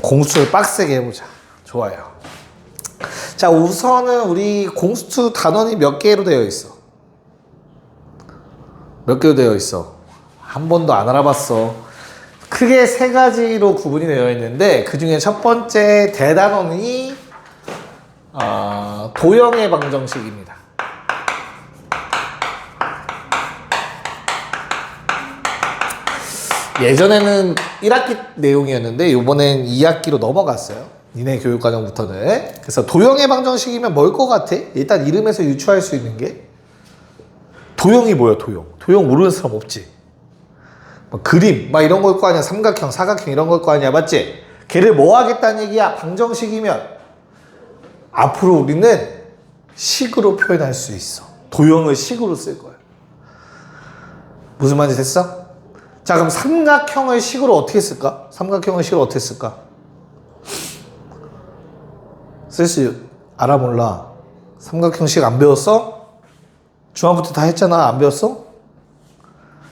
공수를 빡세게 해보자. 좋아요. 자, 우선은 우리 공수 단원이 몇 개로 되어 있어? 몇 개로 되어 있어? 한 번도 안 알아봤어. 크게 세 가지로 구분이 되어 있는데 그 중에 첫 번째 대단원이 도형의 방정식입니다. 예전에는 1학기 내용이었는데 이번엔 2학기로 넘어갔어요. 니네 교육과정부터는. 그래서 도형의 방정식이면 뭘 것 같아? 일단 이름에서 유추할 수 있는 게 도형이 뭐야? 도형 모르는 사람 없지? 막 그림 막 이런 걸 거 아니야. 삼각형 사각형 이런 걸 거 아니야. 맞지? 걔를 뭐 하겠다는 얘기야? 방정식이면 앞으로 우리는 식으로 표현할 수 있어. 도형을 식으로 쓸 거야. 무슨 말인지 됐어? 자, 그럼 삼각형을 식으로 어떻게 쓸까? 삼각형을 식으로 어떻게 쓸까? 쓸 수 알아 몰라? 삼각형식 안 배웠어? 중학교 때 다 했잖아. 안 배웠어?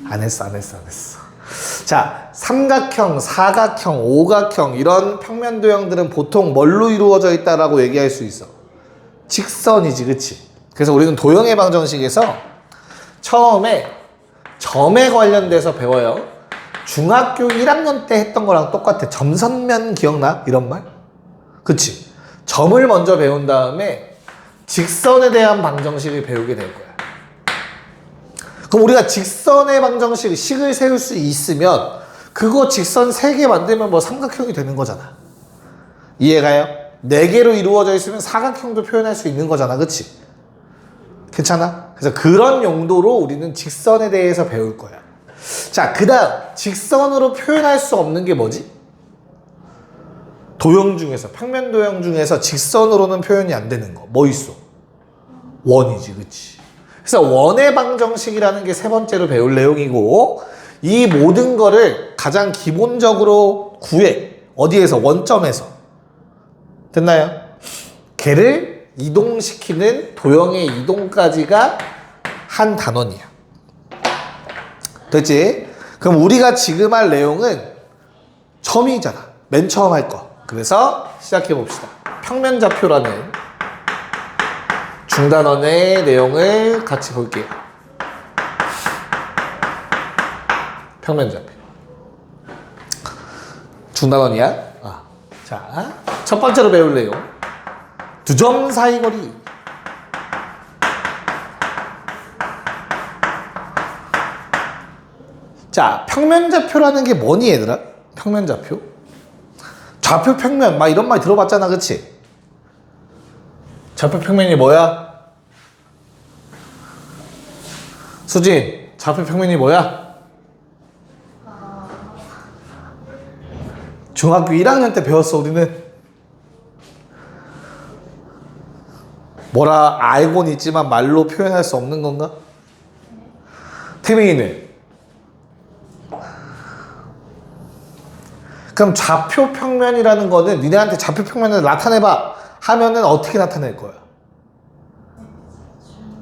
안 했어. 자, 삼각형, 사각형, 오각형 이런 평면도형들은 보통 뭘로 이루어져 있다라고 얘기할 수 있어? 직선이지, 그치? 그래서 우리는 도형의 방정식에서 처음에 점에 관련돼서 배워요. 중학교 1학년 때 했던 거랑 똑같아. 점선면 기억나? 이런 말? 그치? 점을 먼저 배운 다음에 직선에 대한 방정식을 배우게 될 거야. 그럼 우리가 직선의 방정식, 식을 세울 수 있으면 그거 직선 3개 만들면 뭐 삼각형이 되는 거잖아. 이해가요? 4개로 이루어져 있으면 사각형도 표현할 수 있는 거잖아. 그치? 괜찮아? 그래서 그런 용도로 우리는 직선에 대해서 배울 거야. 자, 그 다음 직선으로 표현할 수 없는 게 뭐지? 도형 중에서, 평면도형 중에서 직선으로는 표현이 안 되는 거 뭐 있어? 원이지, 그치? 그래서 원의 방정식이라는 게 세 번째로 배울 내용이고, 이 모든 거를 가장 기본적으로 구해. 어디에서? 원점에서. 됐나요? 걔를 이동시키는 도형의 이동까지가 한 단원이야. 됐지? 그럼 우리가 지금 할 내용은 처음이잖아. 맨 처음 할 거. 그래서 시작해 봅시다. 평면좌표라는 중단원의 내용을 같이 볼게요. 평면좌표. 중단원이야. 자, 첫 번째로 배울 내용. 두 점 사이 거리. 자, 평면좌표라는 게 뭐니 얘들아? 평면좌표? 좌표 평면 막 이런 말 들어봤잖아, 그치? 좌표 평면이 뭐야? 수진, 좌표 평면이 뭐야? 중학교 1학년 때 배웠어, 우리는. 뭐라 알고는 있지만 말로 표현할 수 없는 건가? 태민이는? 그럼 좌표 평면이라는 거는 니네한테 좌표 평면을 나타내봐 하면은 어떻게 나타낼 거야?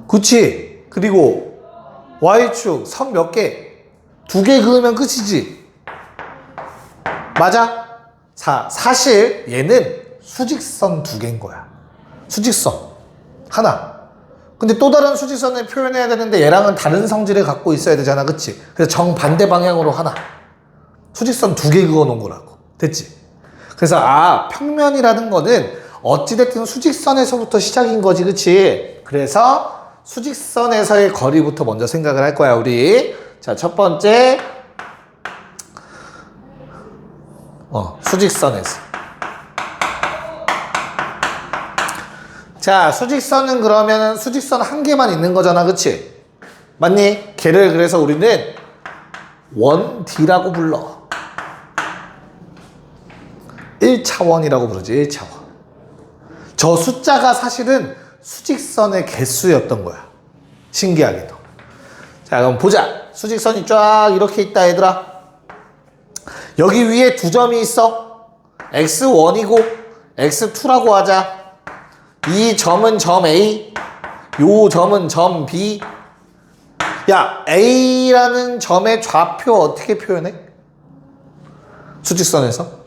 그치? 그리고 Y축 선 몇 개? 2개 그으면 끝이지. 맞아? 사실 얘는 수직선 2개인 거야. 수직선 하나. 근데 또 다른 수직선을 표현해야 되는데 얘랑은 다른 성질을 갖고 있어야 되잖아, 그치? 그래서 정반대 방향으로 하나. 수직선 2개 그어 놓은 거라고. 됐지? 그래서 평면이라는 거는 어찌됐든 수직선에서부터 시작인 거지, 그치? 그래서 수직선에서의 거리부터 먼저 생각을 할 거야, 우리. 자, 첫 번째 수직선에서. 자, 수직선은 그러면 수직선 한 개만 있는 거잖아, 그치? 맞니? 걔를 그래서 우리는 1D라고 불러. 1차원이라고 부르지, 1차원. 저 숫자가 사실은 수직선의 개수였던 거야. 신기하게도. 자, 그럼 보자. 수직선이 쫙 이렇게 있다, 얘들아. 여기 위에 2점이 있어. x1이고 x2라고 하자. 이 점은 점 A, 요 점은 점 B. 야, A라는 점의 좌표 어떻게 표현해? 수직선에서?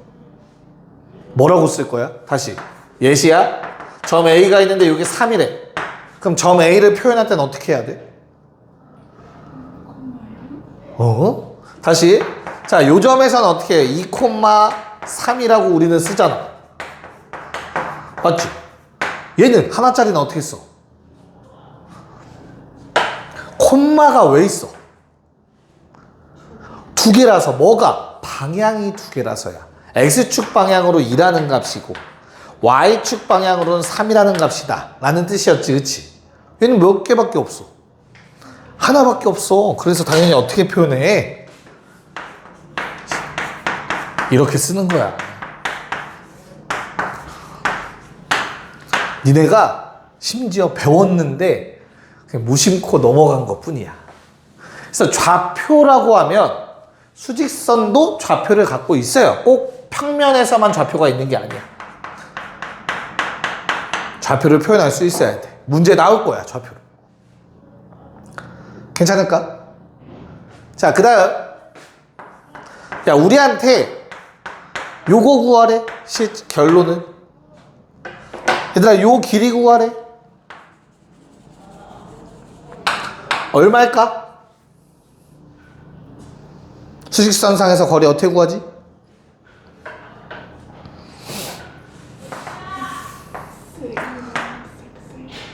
뭐라고 쓸 거야? 다시. 예시야. 점 A가 있는데 이게 3이래. 그럼 점 A를 표현할 때는 어떻게 해야 돼? 다시. 자, 요 점에서는 어떻게 해? 2,3이라고 우리는 쓰잖아. 맞지? 얘는 하나짜리는 어떻게 써? 콤마가 왜 있어? 두 개라서 뭐가? 방향이 두 개라서야. X축 방향으로 2라는 값이고 Y축 방향으로는 3이라는 값이다 라는 뜻이었지, 그치? 얘는 몇 개밖에 없어? 하나밖에 없어. 그래서 당연히 어떻게 표현해? 이렇게 쓰는 거야. 니네가 심지어 배웠는데 그냥 무심코 넘어간 것 뿐이야. 그래서 좌표라고 하면 수직선도 좌표를 갖고 있어요. 꼭 평면에서만 좌표가 있는 게 아니야. 좌표를 표현할 수 있어야 돼. 문제 나올 거야, 좌표를. 괜찮을까? 자, 그 다음. 야, 우리한테 요거 구하래. 결론은. 얘들아, 요 길이 구하래. 얼마일까? 수직선상에서 거리 어떻게 구하지?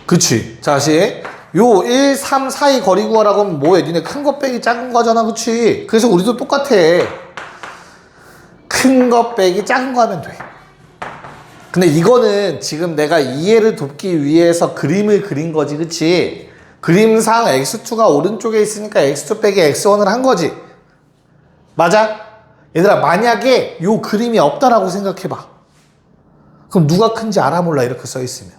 그치. 자, 다시. 요 1, 3, 4의 거리 구하라고 하면 뭐해? 니네 큰 거 빼기 작은 거잖아. 그치? 그래서 우리도 똑같아. 큰 거 빼기 작은 거 하면 돼. 근데 이거는 지금 내가 이해를 돕기 위해서 그림을 그린 거지. 그치? 그림상 x2가 오른쪽에 있으니까 x2 빼기 x1을 한 거지. 맞아? 얘들아, 만약에 요 그림이 없다라고 생각해봐. 그럼 누가 큰지 알아 몰라, 이렇게 써있으면.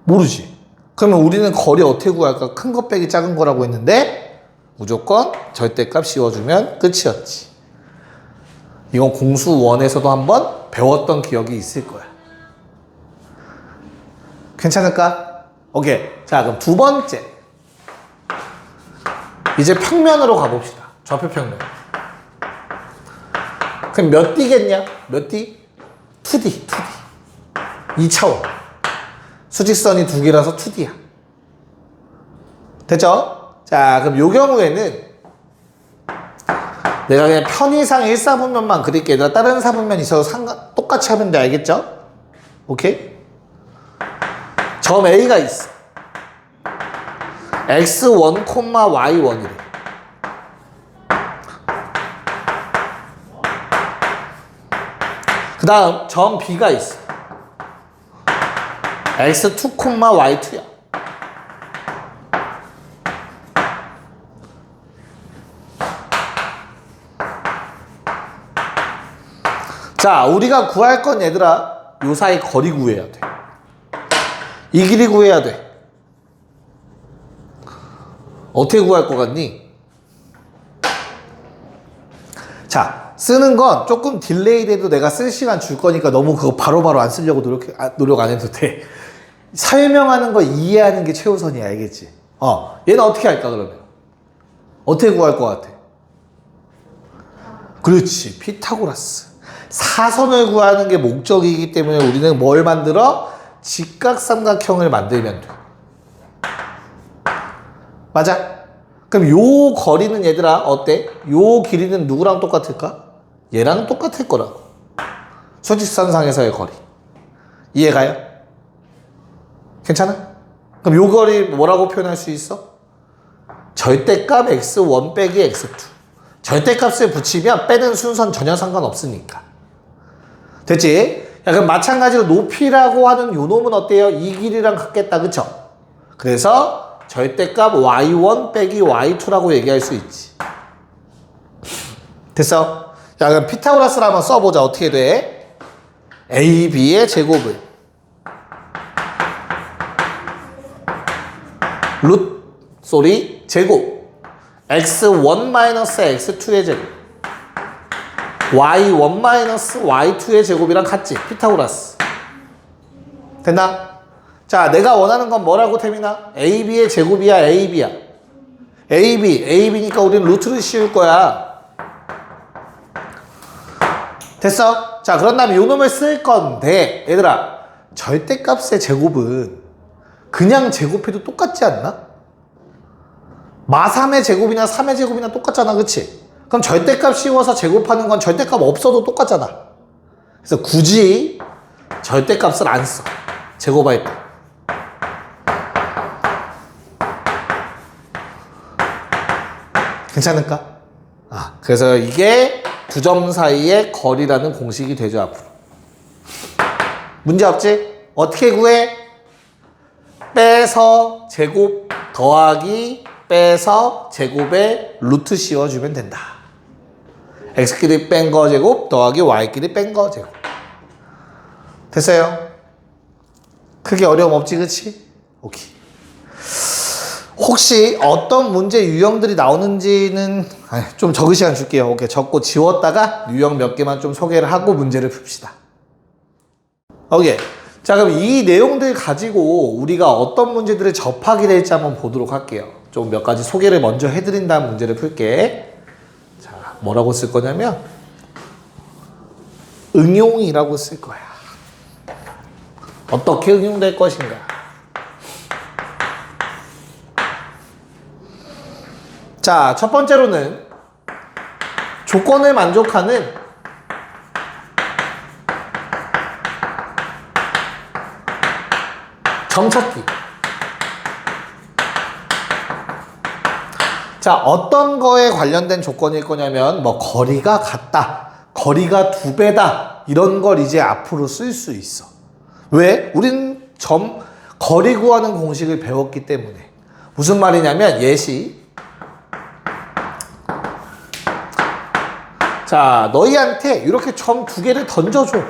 모르지. 그러면 우리는 거리 어떻게 구할까? 큰 거 빼기 작은 거라고 했는데 무조건 절대값 씌워주면 끝이었지. 이건 공수 1에서도 한번 배웠던 기억이 있을 거야. 괜찮을까? 오케이. 자, 그럼 두 번째. 이제 평면으로 가봅시다. 좌표 평면. 그럼 몇 D겠냐? 몇 D? 2D, 2D. 2차원. 수직선이 두 개라서 2D야. 됐죠? 자, 그럼 요 경우에는 내가 그냥 편의상 1사분면만 그릴게. 얘들아, 다른 사분면 있어서 똑같이 하면 돼. 알겠죠? 오케이? 점 A가 있어. x1, y1이래. 그 다음 점 B가 있어. x2, y2야. 자, 우리가 구할 건 얘들아, 요 사이 거리 구해야 돼. 이 길이 구해야 돼. 어떻게 구할 것 같니? 자, 쓰는 건 조금 딜레이 돼도 내가 쓸 시간 줄 거니까 너무 그거 바로바로 안 쓰려고 노력 안 해도 돼. 설명하는 거 이해하는 게 최우선이야. 알겠지? 얘는 어떻게 할까, 그러면? 어떻게 구할 것 같아? 그렇지. 피타고라스. 사선을 구하는 게 목적이기 때문에 우리는 뭘 만들어? 직각삼각형을 만들면 돼. 맞아? 그럼 요 거리는 얘들아 어때? 요 길이는 누구랑 똑같을까? 얘랑 똑같을 거라고. 수직선상에서의 거리. 이해가요? 괜찮아? 그럼 요 거리 뭐라고 표현할 수 있어? 절대값 x1 빼기 x2. 절대값을 붙이면 빼는 순서는 전혀 상관없으니까. 됐지? 야, 그럼 마찬가지로 높이라고 하는 요 놈은 어때요? 이 길이랑 같겠다. 그쵸? 그래서 절대값 y1 빼기 y2라고 얘기할 수 있지. 됐어? 자, 그럼 피타고라스를 한번 써보자. 어떻게 돼? AB의 제곱을 제곱 x1-x2의 제곱 y1-y2의 제곱이랑 같지. 피타고라스. 됐나? 자, 내가 원하는 건 뭐라고 태민아? AB의 제곱이야, AB야? AB니까 우리는 루트를 씌울 거야. 됐어? 자, 자, 그런 다음에 요 놈을 쓸 건데, 얘들아, 절대값의 제곱은 그냥 제곱해도 똑같지 않나? 마3의 제곱이나 3의 제곱이나 똑같잖아, 그치? 그럼 절대값 씌워서 제곱하는 건 절대값 없어도 똑같잖아. 그래서 굳이 절대값을 안 써. 제곱할 때. 괜찮을까? 그래서 이게 두 점 사이의 거리라는 공식이 되죠, 앞으로. 문제 없지? 어떻게 구해? 빼서 제곱 더하기 빼서 제곱에 루트 씌워주면 된다. x끼리 뺀 거 제곱 더하기 y끼리 뺀 거 제곱. 됐어요? 크게 어려움 없지, 그치? 오케이. 혹시 어떤 문제 유형들이 나오는지는 좀 적을 시간 줄게요. 오케이. 적고 지웠다가 유형 몇 개만 좀 소개를 하고 문제를 풉시다. 오케이. 자, 그럼 이 내용들 가지고 우리가 어떤 문제들을 접하게 될지 한번 보도록 할게요. 좀 몇 가지 소개를 먼저 해드린 다음 문제를 풀게. 자, 뭐라고 쓸 거냐면 응용이라고 쓸 거야. 어떻게 응용될 것인가? 자, 첫 번째로는 조건을 만족하는 점찾기. 자, 어떤 거에 관련된 조건일 거냐면 뭐 거리가 같다, 거리가 2배다 이런 걸 이제 앞으로 쓸 수 있어. 왜? 우린 거리 구하는 공식을 배웠기 때문에. 무슨 말이냐면 예시. 자, 너희한테 이렇게 점 2개를 던져줘.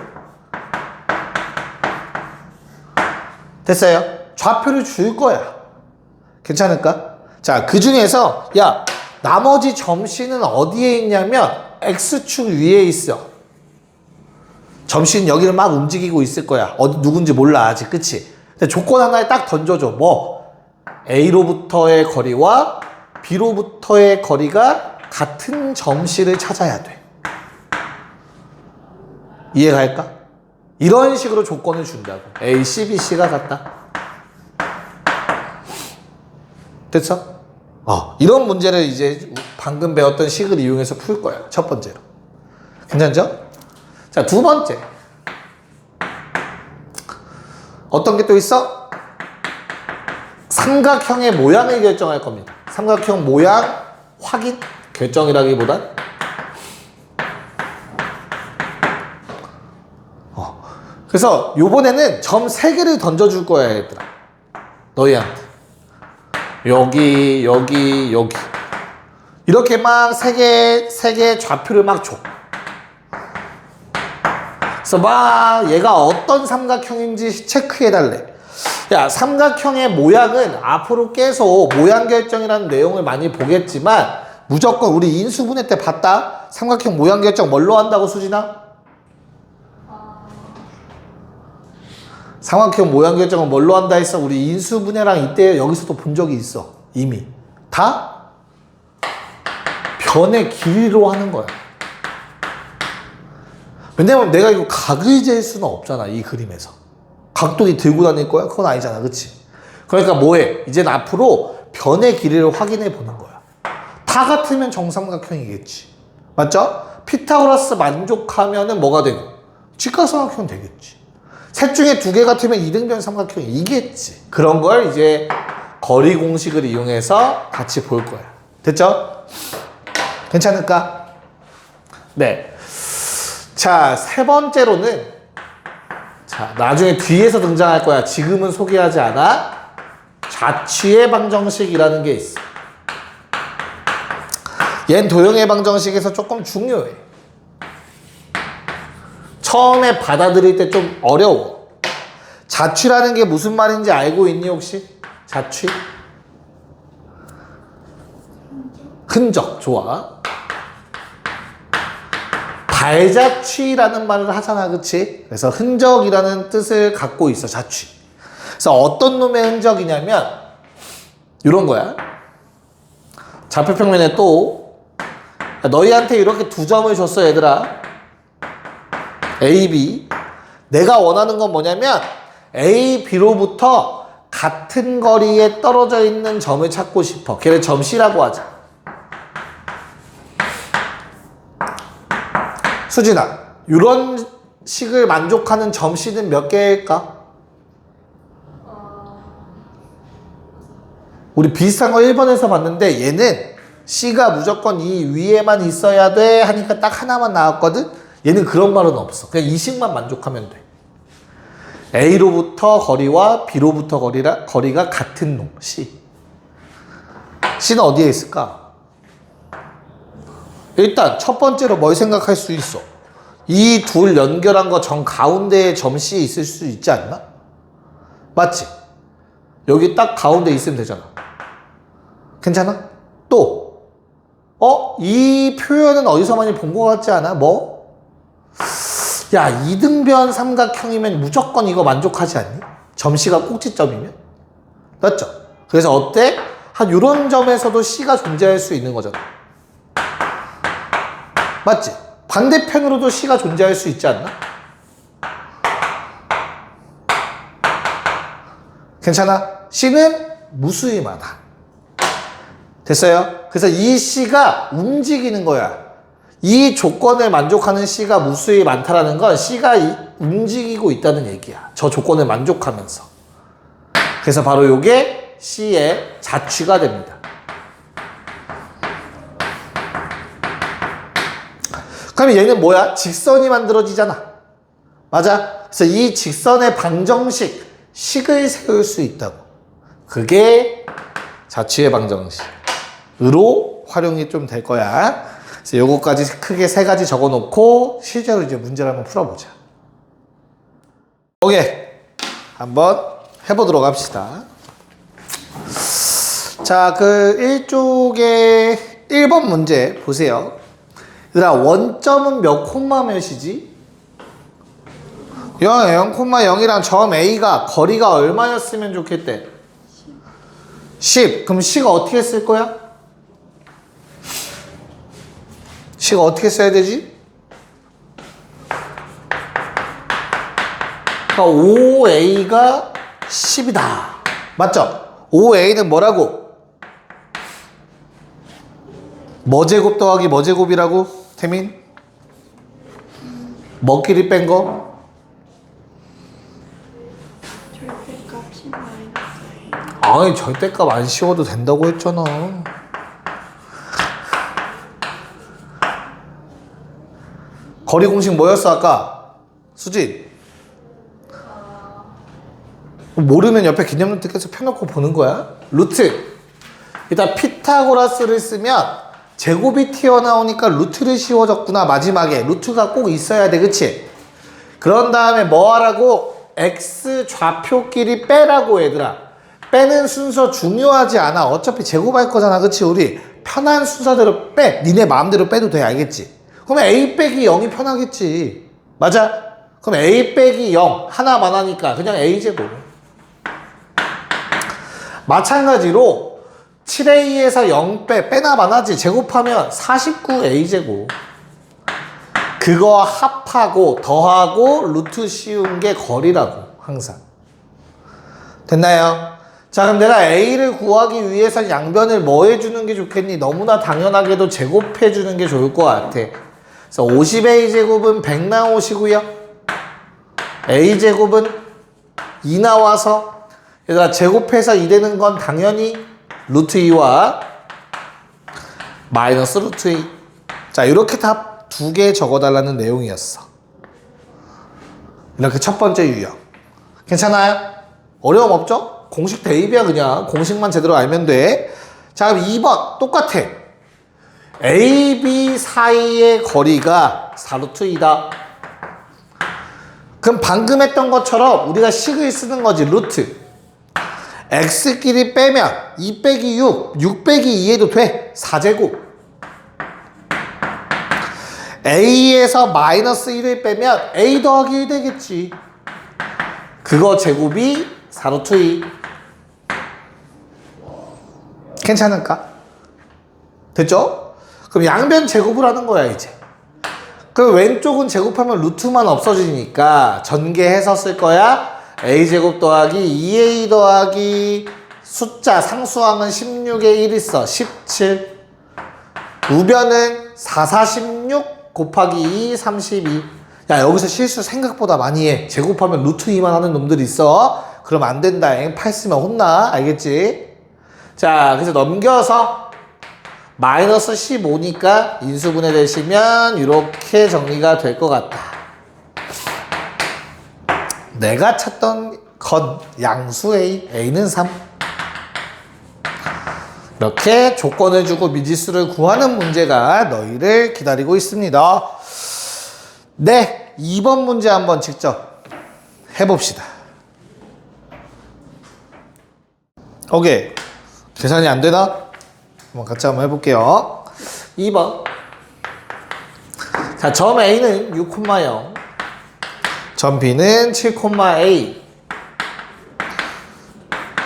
됐어요? 좌표를 줄 거야. 괜찮을까? 자, 그 중에서 야, 나머지 점씨는 어디에 있냐면 X축 위에 있어. 점씨는 여기를 막 움직이고 있을 거야. 어디 누군지 몰라 아직, 그치? 근데 조건 하나에 딱 던져줘. 뭐? A로부터의 거리와 B로부터의 거리가 같은 점씨를 찾아야 돼. 이해갈까? 이런 식으로 조건을 준다고. A, C, B, C가 같다. 됐어? 이런 문제를 이제 방금 배웠던 식을 이용해서 풀 거야. 첫 번째로. 괜찮죠? 자, 두 번째. 어떤 게 또 있어? 삼각형의 모양을 결정할 겁니다. 삼각형 모양 확인? 결정이라기보단 그래서 요번에는 점 3개를 던져줄 거야, 얘들아. 너희한테. 여기, 여기, 여기. 이렇게 막 3개 좌표를 막 줘. 그래서 막 얘가 어떤 삼각형인지 체크해달래. 야, 삼각형의 모양은 앞으로 계속 모양 결정이라는 내용을 많이 보겠지만 무조건 우리 인수분해 때 봤다? 삼각형 모양 결정 뭘로 한다고, 수진아? 삼각형 모양 결정은 뭘로 한다 했어? 우리 인수분해랑 이때 여기서도 본 적이 있어. 이미. 다 변의 길이로 하는 거야. 왜냐면 내가 이거 각을 잴 수는 없잖아, 이 그림에서. 각도기 들고 다닐 거야? 그건 아니잖아, 그치? 그러니까 뭐해? 이젠 앞으로 변의 길이를 확인해 보는 거야. 다 같으면 정삼각형이겠지. 맞죠? 피타고라스 만족하면은 뭐가 되고? 직각삼각형 되겠지. 셋 중에 2개 같으면 이등변 삼각형이 이겠지. 그런 걸 이제 거리 공식을 이용해서 같이 볼 거야. 됐죠? 괜찮을까? 네. 자, 세 번째로는, 자, 나중에 뒤에서 등장할 거야. 지금은 소개하지 않아. 자취의 방정식이라는 게 있어. 얜 도형의 방정식에서 조금 중요해. 처음에 받아들일 때 좀 어려워. 자취라는 게 무슨 말인지 알고 있니, 혹시? 자취? 흔적. 좋아. 발자취라는 말을 하잖아, 그치? 그래서 흔적이라는 뜻을 갖고 있어, 자취. 그래서 어떤 놈의 흔적이냐면 이런 거야. 좌표평면에 또 너희한테 이렇게 2점을 줬어, 얘들아. AB. 내가 원하는 건 뭐냐면 A, B로부터 같은 거리에 떨어져 있는 점을 찾고 싶어. 걔를 점 C라고 하자. 수진아, 이런 식을 만족하는 점 C는 몇 개일까? 우리 비슷한 거 1번에서 봤는데 얘는 C가 무조건 이 위에만 있어야 돼 하니까 딱 하나만 나왔거든? 얘는 그런 말은 없어. 그냥 이 식만 만족하면 돼. A로부터 거리와 B로부터 거리가 같은 놈, C. C는 어디에 있을까? 일단 첫 번째로 뭘 생각할 수 있어? 이 둘 연결한 거 정 가운데에 점 C 있을 수 있지 않나? 맞지? 여기 딱 가운데 있으면 되잖아. 괜찮아? 또 이 표현은 어디서 많이 본 것 같지 않아? 뭐? 야, 이등변 삼각형이면 무조건 이거 만족하지 않니? 점 C가 꼭지점이면? 맞죠? 그래서 어때? 한 요런 점에서도 C가 존재할 수 있는 거잖아. 맞지? 반대편으로도 C가 존재할 수 있지 않나? 괜찮아? C는 무수히 많아. 됐어요? 그래서 이 C가 움직이는 거야. 이 조건을 만족하는 C가 무수히 많다라는 건 C가 움직이고 있다는 얘기야. 저 조건을 만족하면서. 그래서 바로 요게 C의 자취가 됩니다. 그럼 얘는 뭐야? 직선이 만들어지잖아. 맞아? 그래서 이 직선의 방정식, 식을 세울 수 있다고. 그게 자취의 방정식으로 활용이 좀 될 거야. 그래서 요거까지 크게 3가지 적어 놓고 실제로 이제 문제를 한번 풀어보자. 오케이. 한번 해보도록 합시다. 자, 그 1쪽에 1번 문제 보세요. 얘들아, 원점은 몇 콤마 몇이지? 0,0이랑 점 A가 거리가 얼마였으면 좋겠대? 10. 그럼 C가 어떻게 쓸 거야? C가 어떻게 써야 되지? 그러니까 5A가 10이다. 맞죠? 5A는 뭐라고? 뭐 제곱 더하기 뭐 제곱이라고? 태민? 뭐끼리 뺀 거? 절대값이 마이너스. 아니, 절대값 안 씌워도 된다고 했잖아. 거리 공식 뭐였어 아까? 수진? 모르면 옆에 기념 노트 계속 펴놓고 보는 거야. 루트. 일단 피타고라스를 쓰면 제곱이 튀어나오니까 루트를 씌워줬구나. 마지막에 루트가 꼭 있어야 돼. 그치? 그런 다음에 뭐 하라고? x 좌표끼리 빼라고. 얘들아, 빼는 순서 중요하지 않아. 어차피 제곱할 거잖아. 그치? 우리 편한 순서대로 빼. 니네 마음대로 빼도 돼. 알겠지? 그럼 a 빼기 0이 편하겠지. 맞아? 그럼 a 빼기 0 하나만 하니까 그냥 a제곱. 마찬가지로 7a에서 0 빼나만 하지. 제곱하면 49a제곱. 그거 합하고 더하고 루트 씌운 게 거리라고. 항상. 됐나요? 자, 그럼 내가 a를 구하기 위해서 양변을 뭐 해주는 게 좋겠니? 너무나 당연하게도 제곱해주는 게 좋을 것 같아. 그래서 50a제곱은 100 나오시고요. a제곱은 2 나와서, 얘들아, 제곱해서 2 되는 건 당연히 루트 2와 마이너스 루트 2. 자, 이렇게 답 2개 적어달라는 내용이었어. 이렇게 첫 번째 유형. 괜찮아요? 어려움 없죠? 공식 대입이야. 그냥 공식만 제대로 알면 돼. 자, 그럼 2번 똑같아. A, B 사이의 거리가 4루트 2다. 그럼 방금 했던 것처럼 우리가 식을 쓰는 거지. 루트 x끼리 빼면 2 빼기 6, 6 빼기 2해도 돼. 4제곱. a에서 마이너스 1을 빼면 a 더하기 1 되겠지. 그거 제곱이 4루트 2. 괜찮을까? 됐죠? 그럼 양변 제곱을 하는 거야 이제. 그 왼쪽은 제곱하면 루트만 없어지니까 전개해서 쓸 거야. a제곱 더하기 2a 더하기 숫자 상수항은 16에 1 있어. 17. 우변은 4, 4, 16 곱하기 2, 32. 야, 여기서 실수 생각보다 많이 해. 제곱하면 루트 2만 하는 놈들이 있어. 그럼 안 된다. 8 쓰면 혼나. 알겠지? 자, 그래서 넘겨서 마이너스 15니까 인수분해 되시면 이렇게 정리가 될 것 같다. 내가 찾던 건 양수 A, A는 3. 이렇게 조건을 주고 미지수를 구하는 문제가 너희를 기다리고 있습니다. 네, 2번 문제 한번 직접 해봅시다. 오케이. 계산이 안 되나? 한번 같이 한번 해볼게요. 2번. 자, 점 A는 6,0. 점 B는 7,A.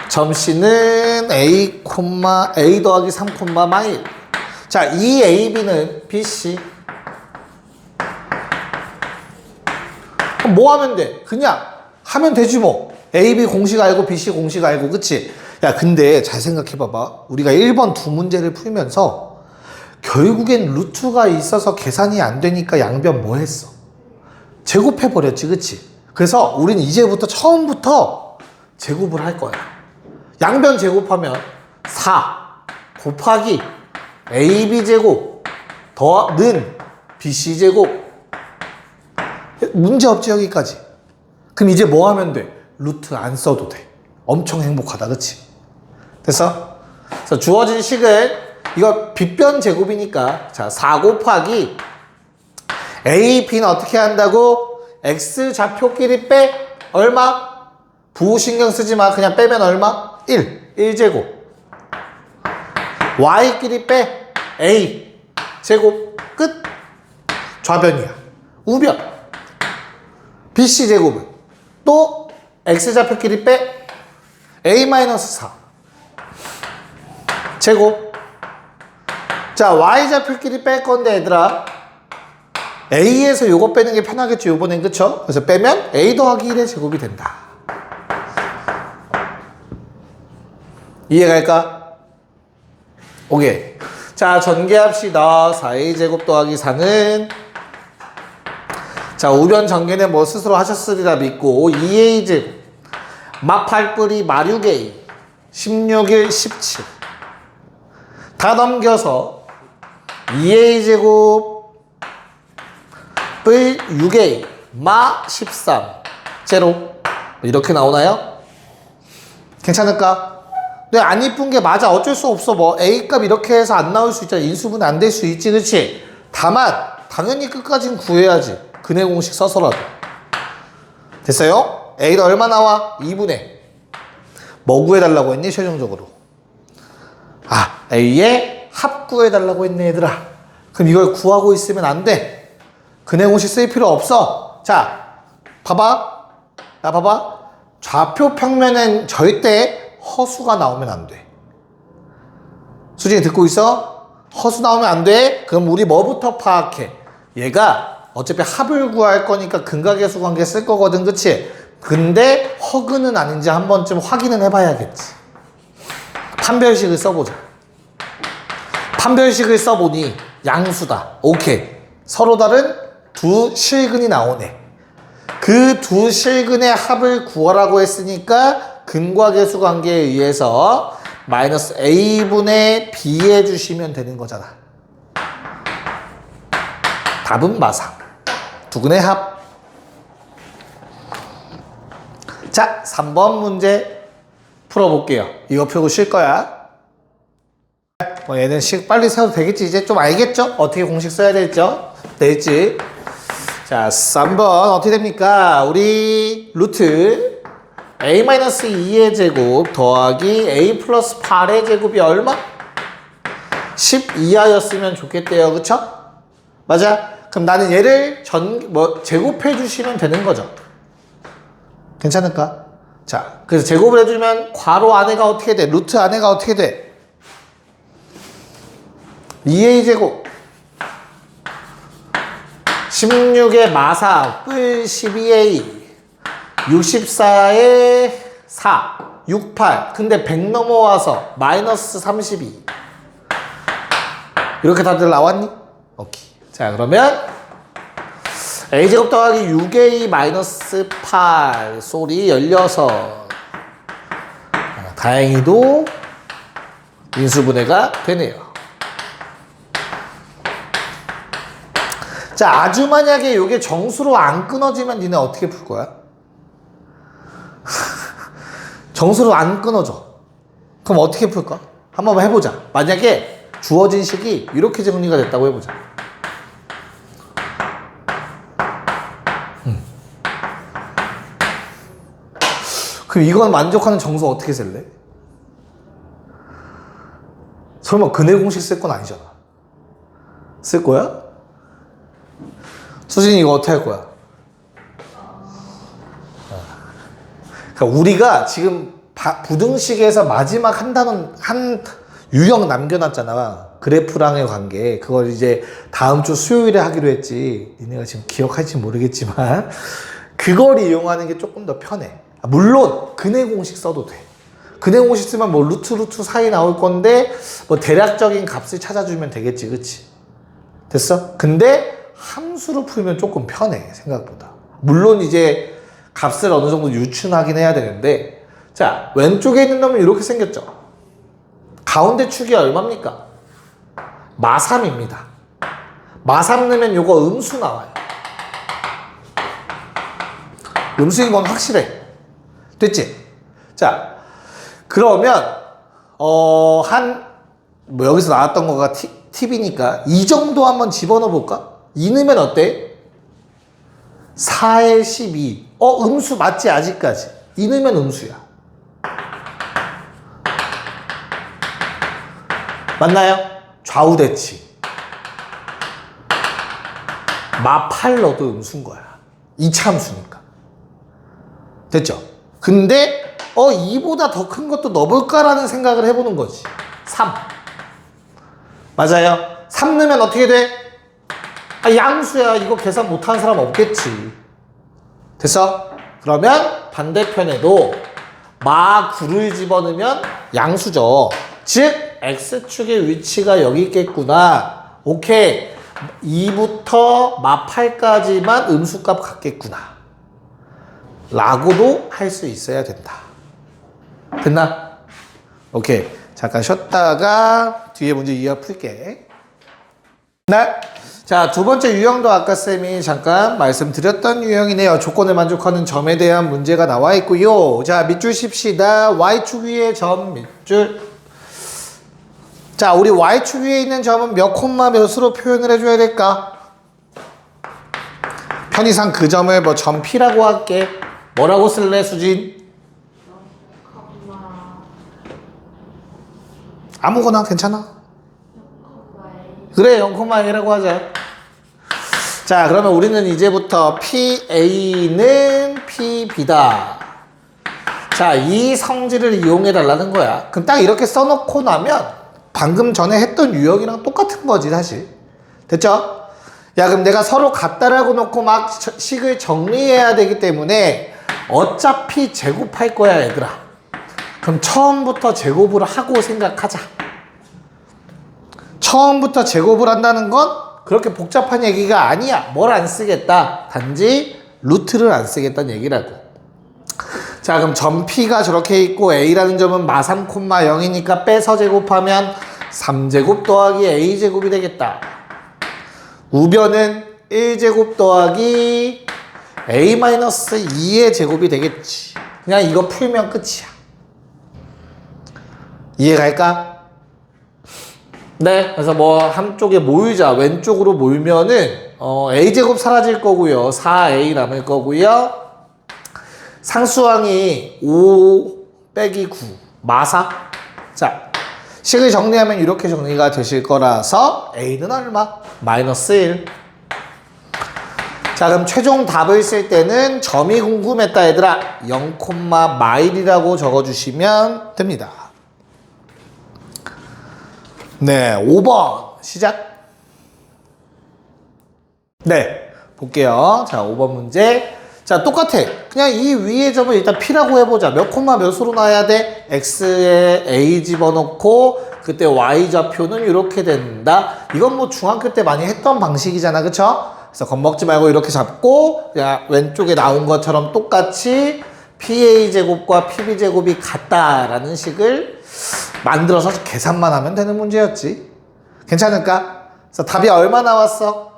점 C는 A, A 더하기 3,1. 자, 이 AB는 BC. 그럼 뭐 하면 돼? 그냥 하면 되지 뭐. AB 공식 알고 BC 공식 알고, 그치? 야, 근데 잘 생각해봐봐. 우리가 1번 두 문제를 풀면서 결국엔 루트가 있어서 계산이 안 되니까 양변 뭐 했어? 제곱해버렸지, 그치? 그래서 우리는 이제부터 처음부터 제곱을 할 거야. 양변 제곱하면 4 곱하기 AB제곱 더는 BC제곱. 문제 없지, 여기까지. 그럼 이제 뭐 하면 돼? 루트 안 써도 돼. 엄청 행복하다, 그치? 됐어? 그래서 주어진 식은 이거 빗변 제곱이니까 자, 4 곱하기 A, B는 어떻게 한다고? X 좌표끼리 빼 얼마? 부호 신경 쓰지 마. 그냥 빼면 얼마? 1제곱. Y끼리 빼 A 제곱. 끝. 좌변이야. 우변. BC 제곱은 또 X 좌표끼리 빼 A-4 제곱. 자, Y좌표끼리 뺄 건데 얘들아 A에서 요거 빼는 게 편하겠죠, 요번엔. 그쵸? 그래서 빼면 A 더하기 1의 제곱이 된다. 이해갈까? 오케이. 자, 전개합시다. 4A 제곱 더하기 4는 자, 우변 전개는 뭐 스스로 하셨으리라 믿고 2A 제곱 마 8뿌리 마 6A 16일 17 다 넘겨서 2A 제곱 뿔 6A 마 13 제로. 이렇게 나오나요? 괜찮을까? 근데 안 이쁜 게 맞아. 어쩔 수 없어. 뭐 A값 이렇게 해서 안 나올 수 있잖아. 인수분 안 될 수 있지, 그치? 다만 당연히 끝까지는 구해야지. 근해 공식 써서라도. 됐어요? A는 얼마 나와? 2분의 뭐 구해달라고 했니? 최종적으로 A의 합 구해달라고 했네, 얘들아. 그럼 이걸 구하고 있으면 안 돼. 근해 공식 쓸 필요 없어. 자, 봐봐. 야, 봐봐. 좌표 평면엔 절대 허수가 나오면 안 돼. 수진이 듣고 있어? 허수 나오면 안 돼. 그럼 우리 뭐부터 파악해? 얘가 어차피 합을 구할 거니까 근각계수 관계 쓸 거거든, 그치? 근데 허근은 아닌지 한 번쯤 확인은 해봐야겠지. 판별식을 써보자. 판별식을 써보니 양수다. 오케이. 서로 다른 두 실근이 나오네. 그 두 실근의 합을 구하라고 했으니까 근과계수 관계에 의해서 마이너스 A분의 B 해주시면 되는 거잖아. 답은 마상. 두근의 합. 자, 3번 문제 풀어볼게요. 이거 풀고 쉴 거야. 뭐 얘는 식 빨리 세워도 되겠지. 이제 좀 알겠죠? 어떻게 공식 써야 될지. 자, 3번 어떻게 됩니까? 우리 루트 A-2의 제곱 더하기 A 플러스 8의 제곱이 얼마? 10 이하였으면 좋겠대요. 그쵸? 맞아? 그럼 나는 얘를 제곱해 주시면 되는 거죠. 괜찮을까? 자, 그래서 제곱을 해주면 괄호 안에가 어떻게 돼? 루트 안에가 어떻게 돼? 2A 제곱 16에 마사 뿔 12A 64에 4 68 근데 100 넘어와서 마이너스 32 이렇게 다들 나왔니? 오케이. 자 그러면 A제곱 더하기 6A 마이너스 8 쏘리 16 다행히도 인수분해가 되네요. 자 아주 만약에 이게 정수로 안 끊어지면 니네 어떻게 풀 거야? 정수로 안 끊어져. 그럼 어떻게 풀까? 한번 해보자. 만약에 주어진 식이 이렇게 정리가 됐다고 해보자. 그럼 이건 만족하는 정수 어떻게 쓸래? 설마 근해 공식 쓸 건 아니잖아. 쓸 거야? 수진이 이거 어떻게 할 거야? 그러니까 우리가 지금 부등식에서 마지막 한 단원 한 유형 남겨놨잖아. 그래프랑의 관계. 그걸 이제 다음 주 수요일에 하기로 했지. 니네가 지금 기억할지 모르겠지만 그걸 이용하는 게 조금 더 편해. 물론 근해 공식 써도 돼. 근해 공식 쓰면 뭐 루트 사이 나올 건데 뭐 대략적인 값을 찾아주면 되겠지, 그치? 됐어? 근데 함수로 풀면 조금 편해, 생각보다. 물론 이제 값을 어느 정도 유추하긴 해야 되는데, 자 왼쪽에 있는 놈은 이렇게 생겼죠. 가운데 축이 얼마입니까? 마3입니다. 마3 넣으면 요거 음수 나와요. 음수인 건 확실해. 됐지? 자 그러면 뭐 여기서 나왔던 거가 팁이니까 이 정도 한번 집어넣어 볼까? 2 넣으면 어때? 4에 12 음수 맞지 아직까지? 2 넣으면 음수야. 맞나요? 좌우 대치 마8 넣어도 음수인 거야. 2차 함수니까. 됐죠? 근데 2보다 더 큰 것도 넣어볼까라는 생각을 해보는 거지. 3 맞아요? 3 넣으면 어떻게 돼? 양수야. 이거 계산 못하는 사람 없겠지. 됐어? 그러면 반대편에도 마9를 집어넣으면 양수죠. 즉 X축의 위치가 여기 있겠구나. 오케이. 2부터 마8까지만 음수값 같겠구나 라고도 할 수 있어야 된다. 됐나? 오케이. 잠깐 쉬었다가 뒤에 문제 이어 풀게. 네. 자, 두 번째 유형도 아까 쌤이 잠깐 말씀드렸던 유형이네요. 조건을 만족하는 점에 대한 문제가 나와 있고요. 자, 밑줄 칩시다. Y축 위에 점 밑줄. 자, 우리 Y축 위에 있는 점은 몇 콤마 몇으로 표현을 해줘야 될까? 편의상 그 점을 뭐 점 P라고 할게. 뭐라고 쓸래, 수진? 아무거나 괜찮아. 그래, 0,A라고 하자. 자, 그러면 우리는 이제부터 PA는 PB다. 자, 이 성질을 이용해 달라는 거야. 그럼 딱 이렇게 써놓고 나면 방금 전에 했던 유형이랑 똑같은 거지, 사실. 됐죠? 야, 그럼 내가 서로 같다라고 놓고 막 식을 정리해야 되기 때문에 어차피 제곱할 거야, 얘들아. 그럼 처음부터 제곱을 하고 생각하자. 처음부터 제곱을 한다는 건 그렇게 복잡한 얘기가 아니야. 뭘 안 쓰겠다. 단지 루트를 안 쓰겠다는 얘기라고. 자, 그럼 점 P가 저렇게 있고 A라는 점은 마3, 0이니까 빼서 제곱하면 3제곱 더하기 A제곱이 되겠다. 우변은 1제곱 더하기 A-2의 제곱이 되겠지. 그냥 이거 풀면 끝이야. 이해갈까? 네, 그래서 뭐 한쪽에 모이자. 왼쪽으로 몰면은 A제곱 사라질 거고요. 4A 남을 거고요. 상수항이 5 빼기 9 마4. 자, 식을 정리하면 이렇게 정리가 되실 거라서 A는 얼마? 마이너스 1. 자, 그럼 최종 답을 쓸 때는 점이 궁금했다, 얘들아. 0,마일이라고 적어주시면 됩니다. 네, 5번 시작. 네, 볼게요. 자, 5번 문제. 자, 똑같아. 그냥 이 위의 점을 일단 P라고 해보자. 몇 콤마 몇으로 놔야 돼? X에 A 집어넣고 그때 Y 좌표는 이렇게 된다. 이건 뭐 중학교 때 많이 했던 방식이잖아. 그쵸? 그래서 겁먹지 말고 이렇게 잡고 그냥 왼쪽에 나온 것처럼 똑같이 PA제곱과 PB제곱이 같다라는 식을 만들어서 계산만 하면 되는 문제였지. 괜찮을까? 그래서 답이 얼마 나왔어?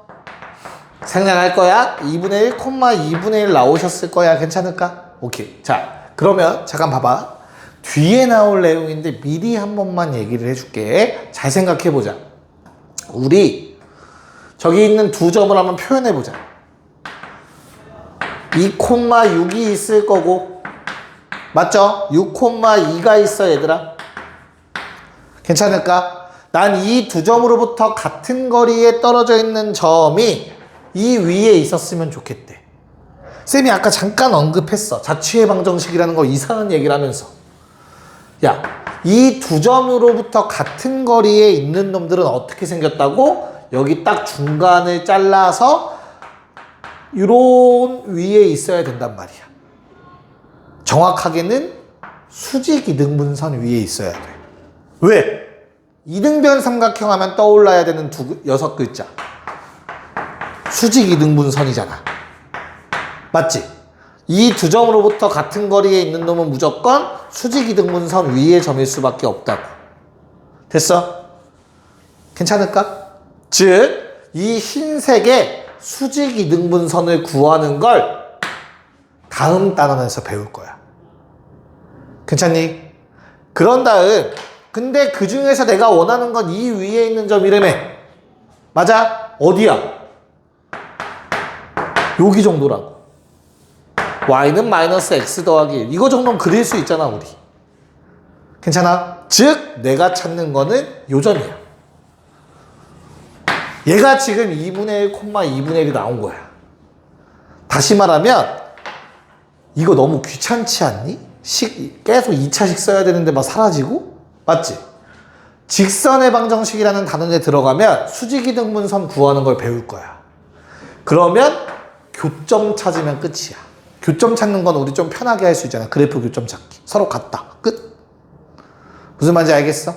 생략할 거야? 2분의 1, 2분의 1 나오셨을 거야. 괜찮을까? 오케이. 자, 그러면 잠깐 봐봐. 뒤에 나올 내용인데 미리 한 번만 얘기를 해줄게. 잘 생각해보자. 우리 저기 있는 두 점을 한번 표현해보자. 2,6이 있을 거고 맞죠? 6,2가 있어 얘들아. 괜찮을까? 난 이 두 점으로부터 같은 거리에 떨어져 있는 점이 이 위에 있었으면 좋겠대. 쌤이 아까 잠깐 언급했어. 자취의 방정식이라는 거 이상한 얘기를 하면서. 야, 이 두 점으로부터 같은 거리에 있는 놈들은 어떻게 생겼다고? 여기 딱 중간을 잘라서 이런 위에 있어야 된단 말이야. 정확하게는 수직 이등분선 위에 있어야 돼. 왜? 이등변 삼각형 하면 떠올라야 되는 6글자. 수직 이등분선이잖아. 맞지? 이 두 점으로부터 같은 거리에 있는 놈은 무조건 수직 이등분선 위의 점일 수밖에 없다고. 됐어? 괜찮을까? 즉, 이 흰색의 수직 이등분선을 구하는 걸 다음 단원에서 배울 거야. 괜찮니? 그런 다음, 근데 그 중에서 내가 원하는 건 이 위에 있는 점이라며. 맞아? 어디야? 여기 정도라고. y는 마이너스 x 더하기 1. 이거 정도는 그릴 수 있잖아, 우리. 괜찮아? 즉, 내가 찾는 거는 요 점이야. 얘가 지금 2분의 1, 2분의 1이 나온 거야. 다시 말하면, 이거 너무 귀찮지 않니? 계속 2차식 써야 되는데 막 사라지고? 맞지? 직선의 방정식이라는 단원에 들어가면 수직이등분선 구하는 걸 배울 거야. 그러면 교점 찾으면 끝이야. 교점 찾는 건 우리 좀 편하게 할 수 있잖아. 그래프 교점 찾기. 서로 같다. 끝. 무슨 말인지 알겠어?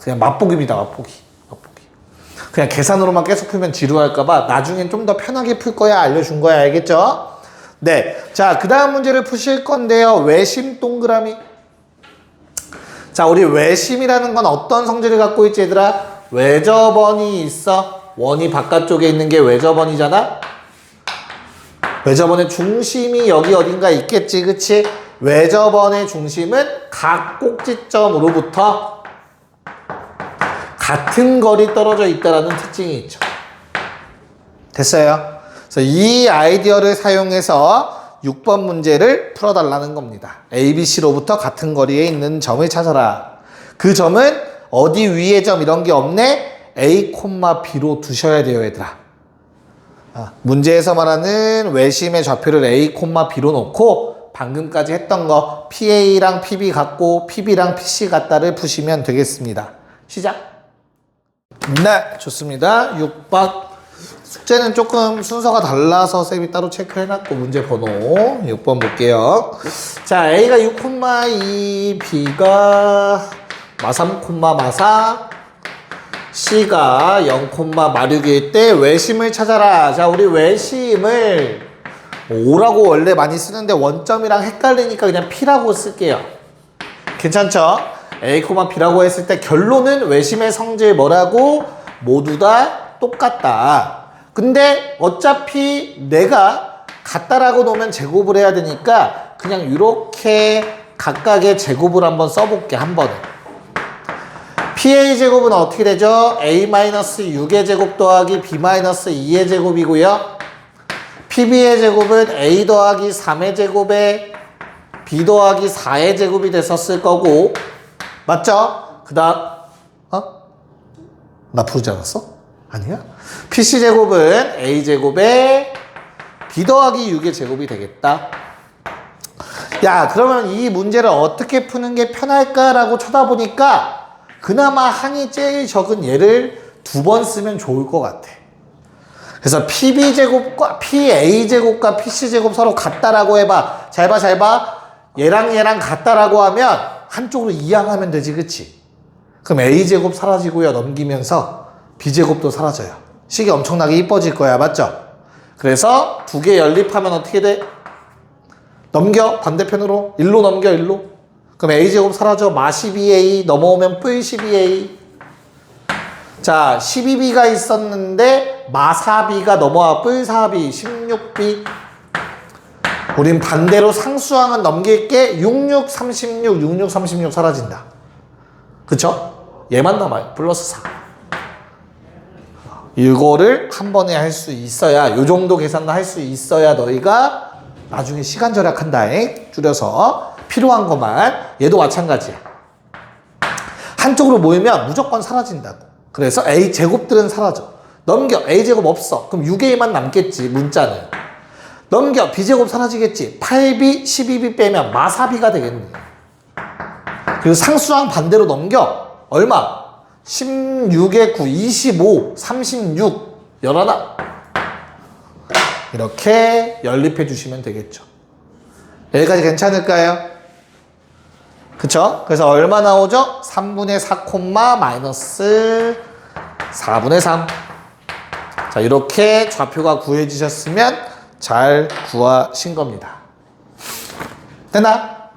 그냥 맛보기입니다. 맛보기. 그냥 계산으로만 계속 풀면 지루할까봐 나중엔 좀 더 편하게 풀 거야. 알려준 거야. 알겠죠? 네. 자, 그 다음 문제를 푸실 건데요. 외심 동그라미. 자, 우리 외심이라는 건 어떤 성질을 갖고 있지, 얘들아? 외접원이 있어. 원이 바깥쪽에 있는 게 외접원이잖아? 외접원의 중심이 여기 어딘가 있겠지, 그치? 외접원의 중심은 각 꼭지점으로부터 같은 거리 떨어져 있다는 특징이 있죠. 됐어요? 그래서 이 아이디어를 사용해서 6번 문제를 풀어달라는 겁니다. A, B, C로부터 같은 거리에 있는 점을 찾아라. 그 점은 어디 위의 점 이런 게 없네? A, B로 두셔야 돼요, 얘들아. 문제에서 말하는 외심의 좌표를 A, B로 놓고 방금까지 했던 거 PA랑 PB 같고 PB랑 PC 같다를 푸시면 되겠습니다. 시작! 네, 좋습니다. 6번. 숙제는 조금 순서가 달라서 쌤이 따로 체크해놨고 문제 번호 6번 볼게요. 자, A가 6,2, B가 마3, 마4, C가 0,6일 때 외심을 찾아라. 자, 우리 외심을 5라고 원래 많이 쓰는데 원점이랑 헷갈리니까 그냥 P라고 쓸게요. 괜찮죠? A, B라고 했을 때 결론은 외심의 성질 뭐라고? 모두 다 똑같다. 근데 어차피 내가 같다라고 놓으면 제곱을 해야 되니까 그냥 이렇게 각각의 제곱을 한번 써볼게, 한 번에. PA 제곱은 어떻게 되죠? A-6의 제곱 더하기 B-2의 제곱이고요. PB의 제곱은 A 더하기 3의 제곱에 B 더하기 4의 제곱이 됐었을 거고. 맞죠? 그 다음, 나 부르지 않았어? 아니야? PC 제곱은 A 제곱에 B 더하기 6의 제곱이 되겠다. 야, 그러면 이 문제를 어떻게 푸는 게 편할까라고 쳐다보니까 그나마 항이 제일 적은 얘를 2번 쓰면 좋을 것 같아. 그래서 PB제곱과 PA제곱과 PC제곱 서로 같다라고 해봐. 잘 봐, 잘 봐. 얘랑 같다라고 하면 한쪽으로 이항하면 되지, 그치? 그럼 A제곱 사라지고요. 넘기면서 B제곱도 사라져요. 식이 엄청나게 이뻐질 거야, 맞죠? 그래서 두 개 연립하면 어떻게 돼? 넘겨, 반대편으로. 1로 넘겨, 1로. 그럼 A제곱 사라져. 마 12A 넘어오면 뿔 12A. 자, 12B가 있었는데 마 4B가 넘어와 뿔 4B, 16B. 우린 반대로 상수항은 넘길게 66, 36, 66, 36 사라진다. 그쵸? 얘만 남아요. 플러스 4. 이거를 한 번에 할 수 있어야, 요 정도 계산을 할 수 있어야 너희가 나중에 시간 절약한다. 줄여서 필요한 것만. 얘도 마찬가지야. 한쪽으로 모이면 무조건 사라진다고. 그래서 A제곱들은 사라져. 넘겨. A제곱 없어. 그럼 6A만 남겠지, 문자는. 넘겨. B제곱 사라지겠지. 8B, 12B 빼면 마4B가 되겠네. 그리고 상수항 반대로 넘겨. 얼마? 16에 9, 25, 36, 열하나. 이렇게 연립해 주시면 되겠죠. 여기까지 괜찮을까요? 그쵸? 그래서 얼마 나오죠? 3분의 4 마이너스 4분의 3. 자, 이렇게 좌표가 구해지셨으면 잘 구하신 겁니다. 됐나?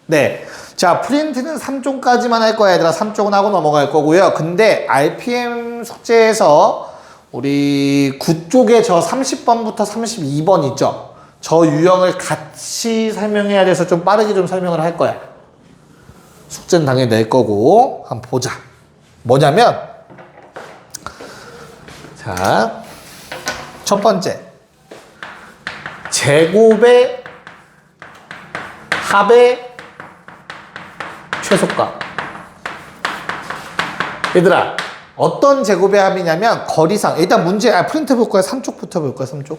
네. 자, 프린트는 3쪽까지만 할 거야, 얘들아. 3쪽은 하고 넘어갈 거고요. 근데 RPM 숙제에서 우리 9쪽에 저 30번부터 32번 있죠? 저 유형을 같이 설명해야 돼서 좀 빠르게 좀 설명을 할 거야. 숙제는 당연히 낼 거고. 한번 보자. 뭐냐면, 자, 첫 번째. 제곱의 합의 최소값. 얘들아, 어떤 제곱의 합이냐면 거리상. 일단 문제, 프린트 볼 거야. 3쪽부터 볼 거야. 3쪽.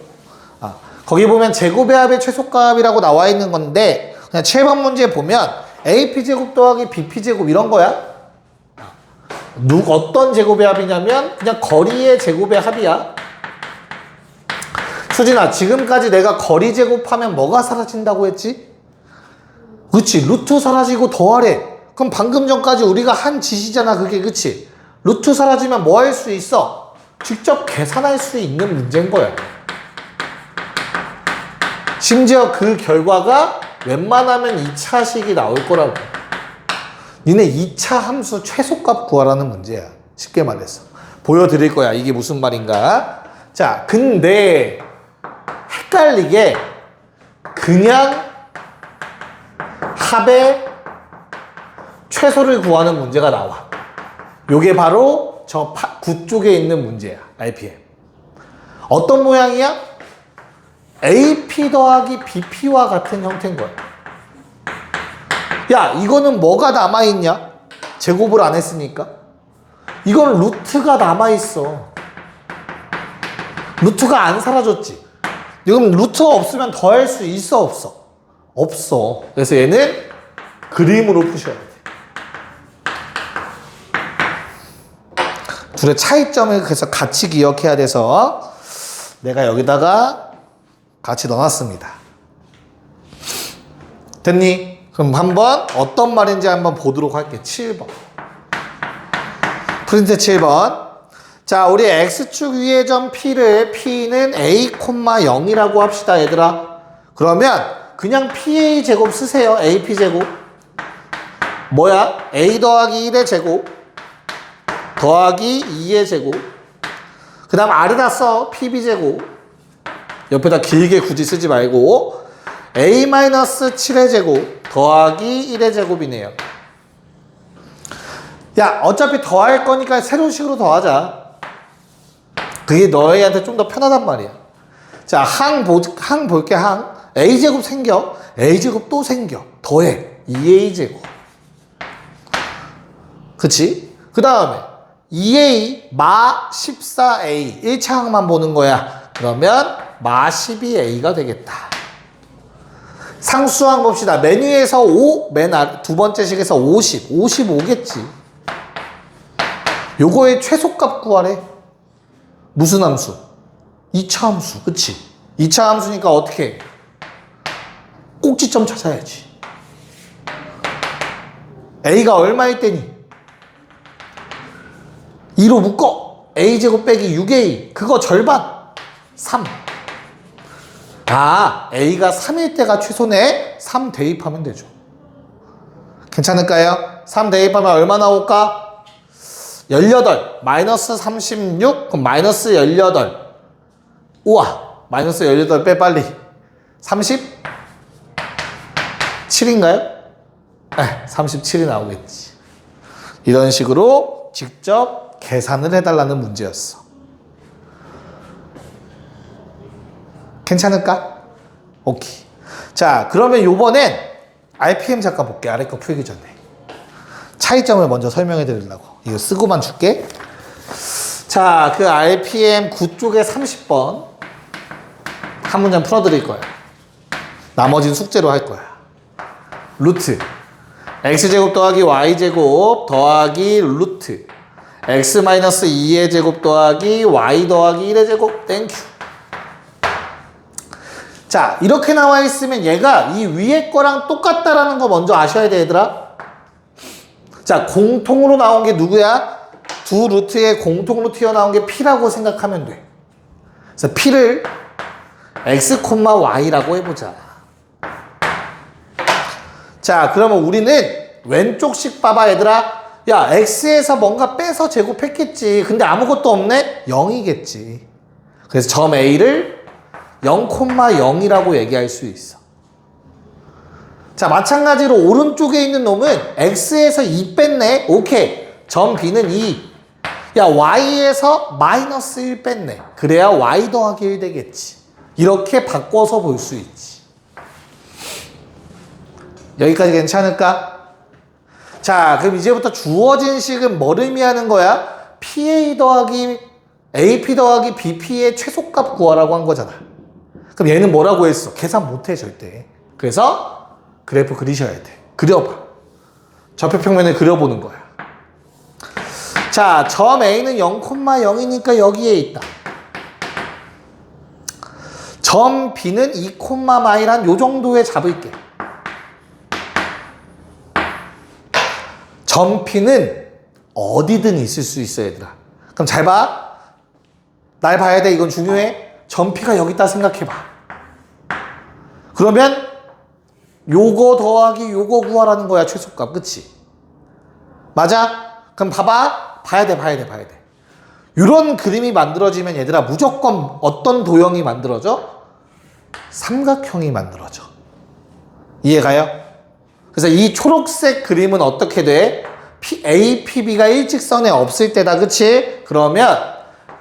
거기 보면 제곱의 합의 최소값이라고 나와 있는 건데, 그냥 7번 문제 보면 AP제곱 더하기 BP제곱 이런 거야. 어떤 제곱의 합이냐면 그냥 거리의 제곱의 합이야. 수진아, 지금까지 내가 거리 제곱하면 뭐가 사라진다고 했지? 그치, 루트 사라지고 더하래. 그럼 방금 전까지 우리가 한 짓이잖아, 그게. 그치? 루트 사라지면 뭐 할 수 있어? 직접 계산할 수 있는 문제인 거야. 심지어 그 결과가 웬만하면 2차식이 나올 거라고. 니네 2차 함수 최소값 구하라는 문제야. 쉽게 말해서. 보여드릴 거야. 이게 무슨 말인가? 자, 근데 헷갈리게 그냥 합의 최소를 구하는 문제가 나와. 요게 바로 저 9쪽에 있는 문제야. RPM. 어떤 모양이야? AP 더하기 BP와 같은 형태인 거야. 야, 이거는 뭐가 남아있냐? 제곱을 안 했으니까. 이건 루트가 남아있어. 루트가 안 사라졌지. 그럼 루트가 없으면 더할 수 있어, 없어? 없어. 그래서 얘는 그림으로 푸셔야 돼. 둘의 차이점을 그래서 같이 기억해야 돼서 내가 여기다가 같이 넣어놨습니다. 됐니? 그럼 한번 어떤 말인지 한번 보도록 할게. 7번. 프린트 7번. 자, 우리 X축 위의 점 P를 P는 A, 0이라고 합시다, 얘들아. 그러면 그냥 PA 제곱 쓰세요. AP 제곱. 뭐야? A 더하기 1의 제곱 더하기 2의 제곱. 그 다음 R에다 써. PB 제곱. 옆에다 길게 굳이 쓰지 말고 A-7의 제곱 더하기 1의 제곱이네요. 야, 어차피 더할 거니까 새로운 식으로 더하자. 그게 너희한테 좀 더 편하단 말이야. 자, 항 볼게. 항 A제곱 생겨. A제곱 또 생겨. 더해. 2A제곱. 그치? 그 다음에 2A 마 14A 1차 항만 보는 거야. 그러면 마 12A가 되겠다. 상수항 봅시다. 맨 위에서 5, 두 번째 식에서 50, 55겠지. 요거의 최소값 구하래. 무슨 함수? 2차 함수, 그치? 2차 함수니까 어떻게 해? 꼭지점 찾아야지. A가 얼마일 때니? 2로 묶어. A제곱 빼기 6A. 그거 절반. 3. 아, A가 3일 때가 최소네. 3 대입하면 되죠. 괜찮을까요? 3 대입하면 얼마 나올까? 18. 마이너스 36. 그럼 마이너스 18. 우와. 마이너스 18 빼 빨리. 37인가요? 네, 37이 나오겠지. 이런 식으로 직접 계산을 해달라는 문제였어. 괜찮을까? 오케이. 자, 그러면 요번엔 RPM 잠깐 볼게. 아래 거 풀기 전에. 차이점을 먼저 설명해 드리려고. 이거 쓰고만 줄게. 자, 그 RPM 9쪽에 30번 한 문장 풀어드릴 거야. 나머지는 숙제로 할 거야. 루트 x제곱 더하기 y제곱 더하기 루트 x-2의 제곱 더하기 y 더하기 1의 제곱 땡큐. 자, 이렇게 나와 있으면 얘가 이 위에 거랑 똑같다라는 거 먼저 아셔야 돼, 얘들아. 자, 공통으로 나온 게 누구야? 두 루트의 공통으로 튀어나온 게 p라고 생각하면 돼. 그래서 p를 x, y라고 해보자. 자, 그러면 우리는 왼쪽씩 봐봐, 얘들아. 야, x에서 뭔가 빼서 제곱했겠지. 근데 아무것도 없네? 0이겠지. 그래서 점 a를 0,0이라고 얘기할 수 있어. 자, 마찬가지로 오른쪽에 있는 놈은 x에서 2 뺐네. 오케이. 점 b는 2. 야, y에서 마이너스 1 뺐네. 그래야 y 더하기 1 되겠지. 이렇게 바꿔서 볼 수 있지. 여기까지 괜찮을까? 자, 그럼 이제부터 주어진 식은 뭘 의미하는 거야? PA 더하기 AP 더하기 BP의 최소값 구하라고 한 거잖아. 그럼 얘는 뭐라고 했어? 계산 못해 절대. 그래서 그래프 그리셔야 돼. 그려봐. 좌표평면을 그려보는 거야. 자, 점 A는 0,0이니까 여기에 있다. 점 B는 2,마이란 요 정도에 잡을게. 점 P는 어디든 있을 수 있어, 얘들아. 그럼 잘 봐. 날 봐야 돼. 이건 중요해. 점 P가 여기 있다 생각해봐. 그러면 요거 더하기 요거 구하라는 거야, 최소값. 그치? 맞아? 그럼 봐봐. 봐야 돼. 이런 그림이 만들어지면 얘들아 무조건 어떤 도형이 만들어져? 삼각형이 만들어져. 이해가요? 그래서 이 초록색 그림은 어떻게 돼? A, PB가 일직선에 없을 때다. 그치? 그러면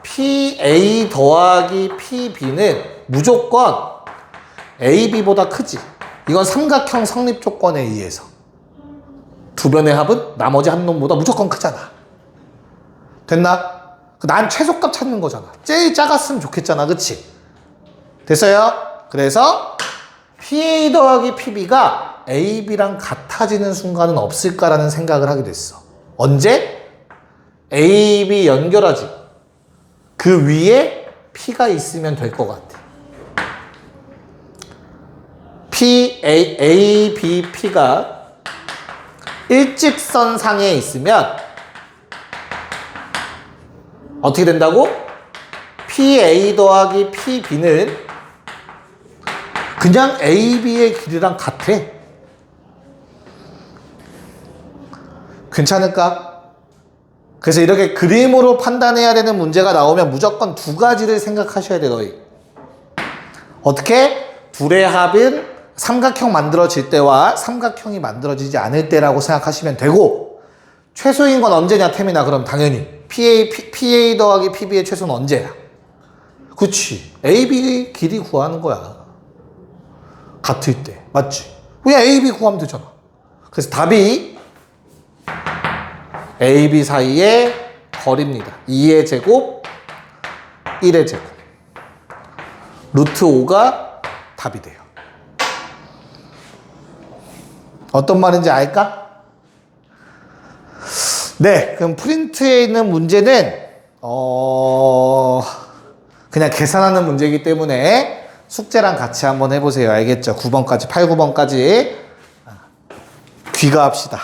PA 더하기 PB는 무조건 AB보다 크지. 이건 삼각형 성립 조건에 의해서. 두 변의 합은 나머지 한 놈보다 무조건 크잖아. 됐나? 난 최소값 찾는 거잖아. 제일 작았으면 좋겠잖아. 그치? 됐어요? 그래서 PA 더하기 PB가 AB랑 같아지는 순간은 없을까라는 생각을 하게 됐어. 언제? AB 연결하지. 그 위에 P가 있으면 될 것 같아. ABP가 일직선 상에 있으면 어떻게 된다고? PA 더하기 PB는 그냥 AB의 길이랑 같아. 괜찮을까? 그래서 이렇게 그림으로 판단해야 되는 문제가 나오면 무조건 두 가지를 생각하셔야 돼, 너희. 어떻게? 둘의 합은 삼각형 만들어질 때와 삼각형이 만들어지지 않을 때라고 생각하시면 되고, 최소인 건 언제냐, 태민아? 그럼 당연히 PA 더하기 PB의 최소는 언제야? 그치. AB 길이 구하는 거야. 같을 때. 맞지? 그냥 AB 구하면 되잖아. 그래서 답이 AB 사이의 거리입니다. 2의 제곱, 1의 제곱. 루트 5가 답이 돼요. 어떤 말인지 알까? 네, 그럼 프린트에 있는 문제는 그냥 계산하는 문제이기 때문에 숙제랑 같이 한번 해보세요. 알겠죠? 9번까지, 8, 9번까지 귀가합시다.